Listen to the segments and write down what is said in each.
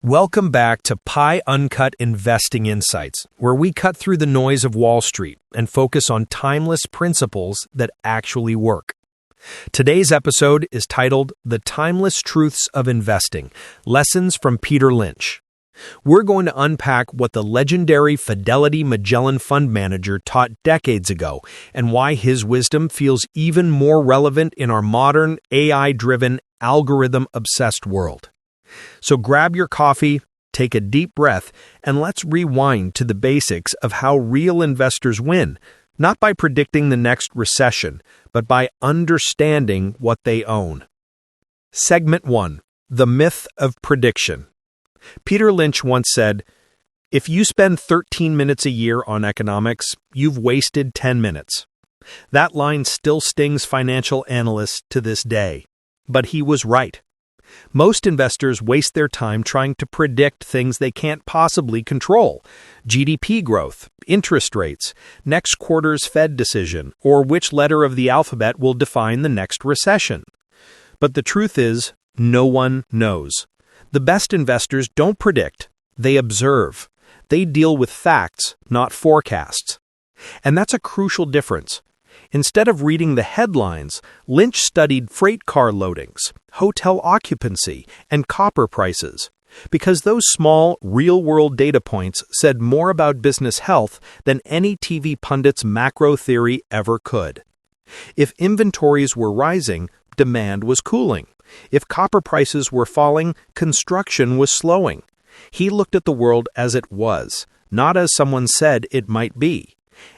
Welcome back to PyUncut Investing Insights, where we cut through the noise of Wall Street and focus on timeless principles that actually work. Today's episode is titled The Timeless Truths of Investing, Lessons from Peter Lynch. We're going to unpack what the legendary Fidelity Magellan fund manager taught decades ago and why his wisdom feels even more relevant in our modern, AI-driven, algorithm-obsessed world. So grab your coffee, take a deep breath, and let's rewind to the basics of how real investors win, not by predicting the next recession, but by understanding what they own. Segment 1. The Myth of Prediction. Peter Lynch once said, "If you spend 13 minutes a year on economics, you've wasted 10 minutes." That line still stings financial analysts to this day. But he was right. Most investors waste their time trying to predict things they can't possibly control: GDP growth, interest rates, next quarter's Fed decision, or which letter of the alphabet will define the next recession. But the truth is, no one knows. The best investors don't predict, they observe. They deal with facts, not forecasts. And that's a crucial difference. Instead of reading the headlines, Lynch studied freight car loadings, hotel occupancy, and copper prices, because those small, real-world data points said more about business health than any TV pundit's macro theory ever could. If inventories were rising, demand was cooling. If copper prices were falling, construction was slowing. He looked at the world as it was, not as someone said it might be.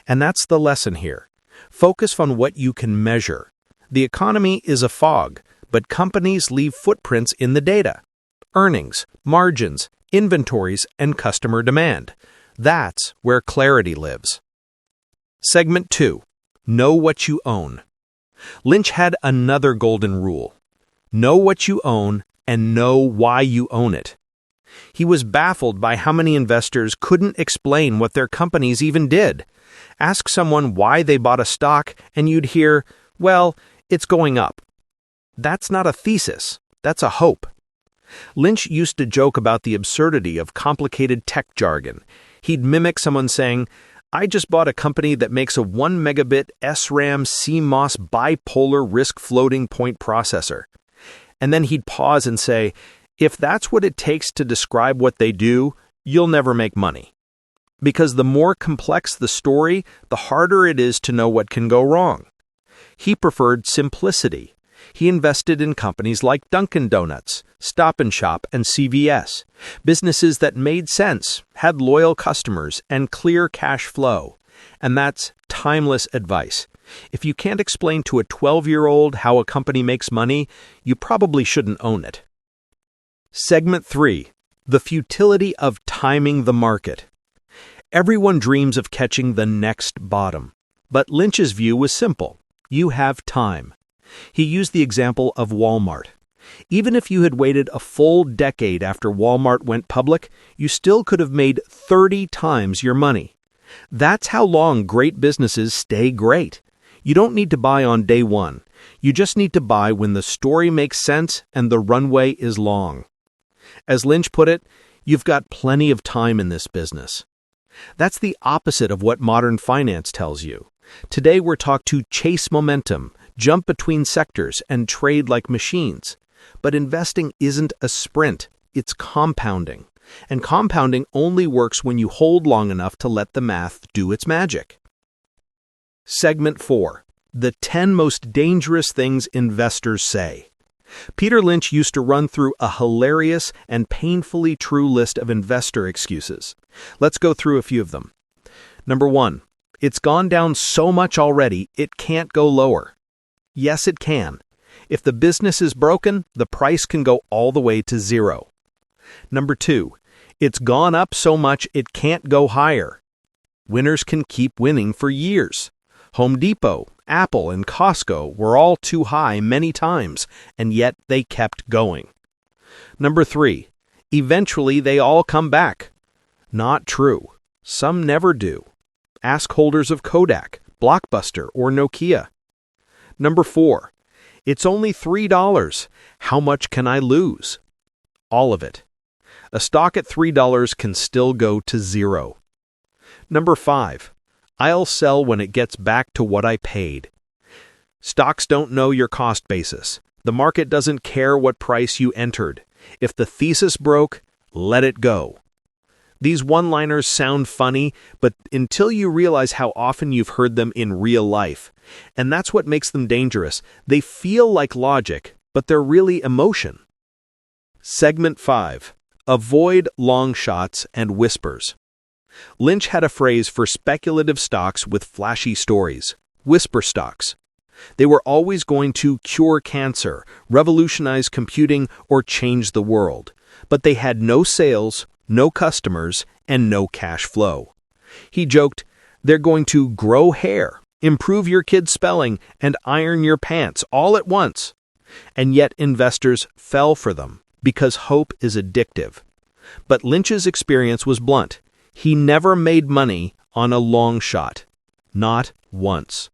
And that's the lesson here. Focus on what you can measure. The economy is a fog, but companies leave footprints in the data: earnings, margins, inventories, and customer demand. That's where clarity lives. Segment 2. Know what you own. Lynch had another golden rule: know what you own and know why you own it. He was baffled by how many investors couldn't explain what their companies even did. Ask someone why they bought a stock and you'd hear, "Well, it's going up." That's not a thesis, that's a hope. Lynch used to joke about the absurdity of complicated tech jargon. He'd mimic someone saying, "I just bought a company that makes a 1 megabit SRAM CMOS bipolar risk floating point processor." And then he'd pause and say, "If that's what it takes to describe what they do, you'll never make money." Because the more complex the story, the harder it is to know what can go wrong. He preferred simplicity. He invested in companies like Dunkin' Donuts, Stop & Shop, and CVS, businesses that made sense, had loyal customers, and clear cash flow. And that's timeless advice. If you can't explain to a 12-year-old how a company makes money, you probably shouldn't own it. Segment 3. The Futility of Timing the Market. Everyone dreams of catching the next bottom. But Lynch's view was simple. You have time. He used the example of Walmart. Even if you had waited a full decade after Walmart went public, you still could have made 30 times your money. That's how long great businesses stay great. You don't need to buy on day one. You just need to buy when the story makes sense and the runway is long. As Lynch put it, you've got plenty of time in this business. That's the opposite of what modern finance tells you. Today we're taught to chase momentum, jump between sectors, and trade like machines. But investing isn't a sprint, it's compounding. And compounding only works when you hold long enough to let the math do its magic. Segment 4. The 10 most dangerous things investors say. Peter Lynch used to run through a hilarious and painfully true list of investor excuses. Let's go through a few of them. Number 1. It's gone down so much already, it can't go lower. Yes, it can. If the business is broken, the price can go all the way to zero. Number 2. It's gone up so much it can't go higher. Winners can keep winning for years. Home Depot, Apple, and Costco were all too high many times, and yet they kept going. Number 3. Eventually they all come back. Not true. Some never do. Ask holders of Kodak, Blockbuster, or Nokia. Number 4. It's only $3. How much can I lose? All of it. A stock at $3 can still go to zero. Number 5. I'll sell when it gets back to what I paid. Stocks don't know your cost basis. The market doesn't care what price you entered. If the thesis broke, let it go. These one-liners sound funny, but until you realize how often you've heard them in real life. And that's what makes them dangerous. They feel like logic, but they're really emotion. Segment 5. Avoid long shots and whispers. Lynch had a phrase for speculative stocks with flashy stories: whisper stocks. They were always going to cure cancer, revolutionize computing, or change the world. But they had no sales, no customers, and no cash flow. He joked, "They're going to grow hair, improve your kid's spelling, and iron your pants all at once." And yet investors fell for them because hope is addictive. But Lynch's experience was blunt. He never made money on a long shot. Not once.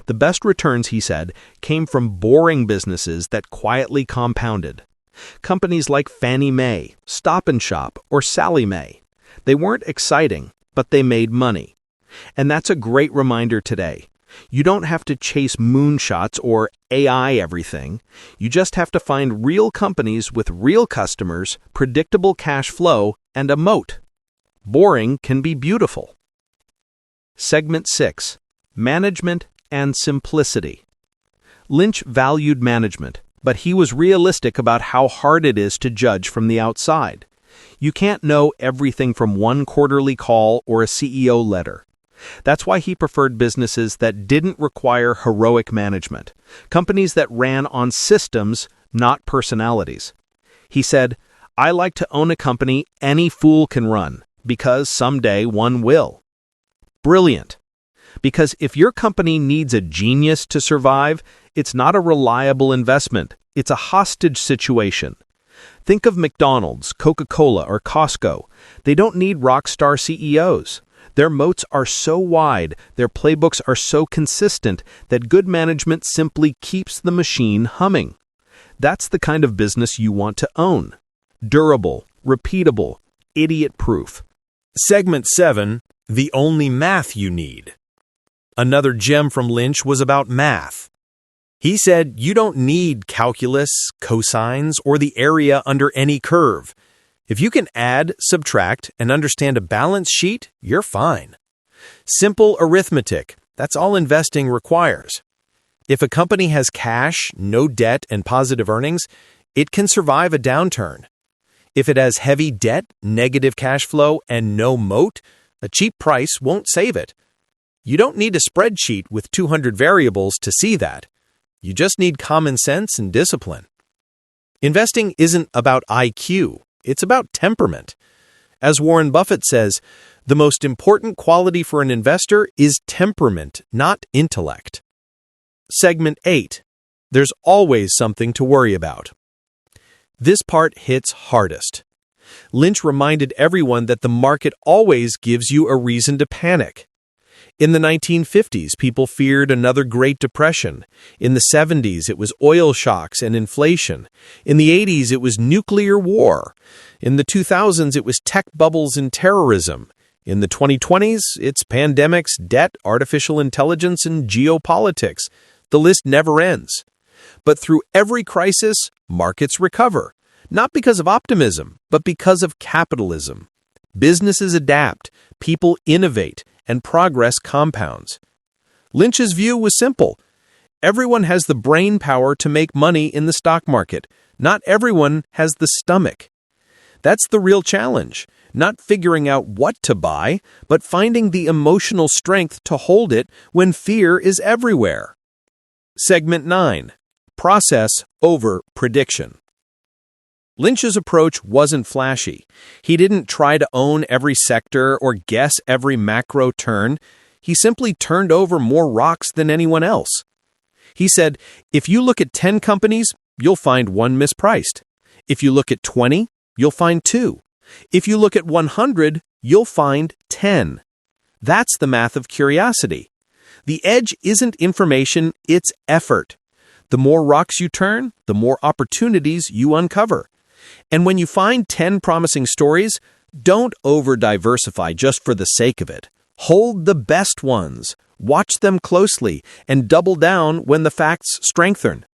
The best returns, he said, came from boring businesses that quietly compounded. Companies like Fannie Mae, Stop & Shop, or Sallie Mae. They weren't exciting, but they made money. And that's a great reminder today. You don't have to chase moonshots or AI everything. You just have to find real companies with real customers, predictable cash flow, and a moat. Boring can be beautiful. Segment 6. Management and simplicity. Lynch valued management, but he was realistic about how hard it is to judge from the outside. You can't know everything from one quarterly call or a CEO letter. That's why he preferred businesses that didn't require heroic management, companies that ran on systems, not personalities. He said, "I like to own a company any fool can run, because someday one will." Brilliant. Because if your company needs a genius to survive, it's not a reliable investment. It's a hostage situation. Think of McDonald's, Coca-Cola, or Costco. They don't need rock star CEOs. Their moats are so wide, their playbooks are so consistent that good management simply keeps the machine humming. That's the kind of business you want to own. Durable, repeatable, idiot-proof. Segment 7. The only math you need. Another gem from Lynch was about math. He said you don't need calculus, cosines, or the area under any curve. If you can add, subtract, and understand a balance sheet, you're fine. Simple arithmetic, that's all investing requires. If a company has cash, no debt, and positive earnings, it can survive a downturn. If it has heavy debt, negative cash flow, and no moat, a cheap price won't save it. You don't need a spreadsheet with 200 variables to see that. You just need common sense and discipline. Investing isn't about IQ. It's about temperament. As Warren Buffett says, the most important quality for an investor is temperament, not intellect. Segment 8. There's always something to worry about. This part hits hardest. Lynch reminded everyone that the market always gives you a reason to panic. In the 1950s, people feared another Great Depression. In the 70s, it was oil shocks and inflation. In the 80s, it was nuclear war. In the 2000s, it was tech bubbles and terrorism. In the 2020s, it's pandemics, debt, artificial intelligence, and geopolitics. The list never ends. But through every crisis, markets recover. Not because of optimism, but because of capitalism. Businesses adapt, people innovate, and progress compounds. Lynch's view was simple. Everyone has the brain power to make money in the stock market. Not everyone has the stomach. That's the real challenge. Not figuring out what to buy, but finding the emotional strength to hold it when fear is everywhere. Segment 9. Process over prediction. Lynch's approach wasn't flashy. He didn't try to own every sector or guess every macro turn. He simply turned over more rocks than anyone else. He said, if you look at 10 companies, you'll find one mispriced. If you look at 20, you'll find 2. If you look at 100, you'll find 10. That's the math of curiosity. The edge isn't information, it's effort. The more rocks you turn, the more opportunities you uncover. And when you find 10 promising stories, don't over-diversify just for the sake of it. Hold the best ones, watch them closely, and double down when the facts strengthen.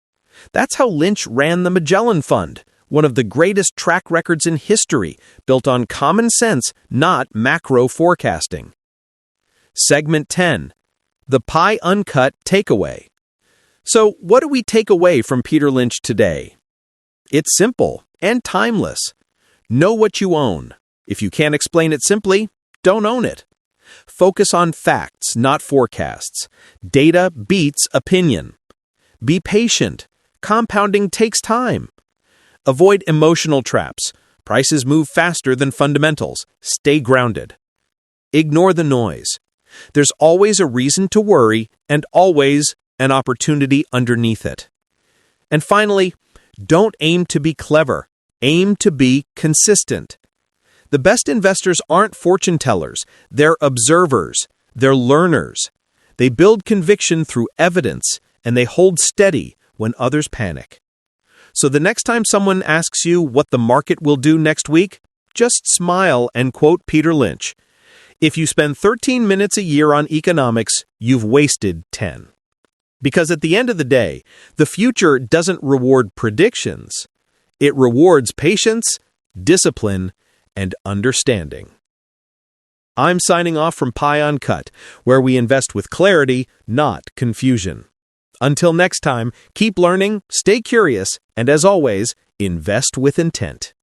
That's how Lynch ran the Magellan Fund, one of the greatest track records in history, built on common sense, not macro forecasting. Segment 10. The PyUncut Takeaway. So, what do we take away from Peter Lynch today? It's simple and timeless. Know what you own. If you can't explain it simply, don't own it. Focus on facts, not forecasts. Data beats opinion. Be patient. Compounding takes time. Avoid emotional traps. Prices move faster than fundamentals. Stay grounded. Ignore the noise. There's always a reason to worry and always an opportunity underneath it. And finally, don't aim to be clever. Aim to be consistent. The best investors aren't fortune tellers. They're observers. They're learners. They build conviction through evidence, and they hold steady when others panic. So the next time someone asks you what the market will do next week, just smile and quote Peter Lynch. If you spend 13 minutes a year on economics, you've wasted 10. Because at the end of the day, the future doesn't reward predictions. It rewards patience, discipline, and understanding. I'm signing off from PyUncut, where we invest with clarity, not confusion. Until next time, keep learning, stay curious, and as always, invest with intent.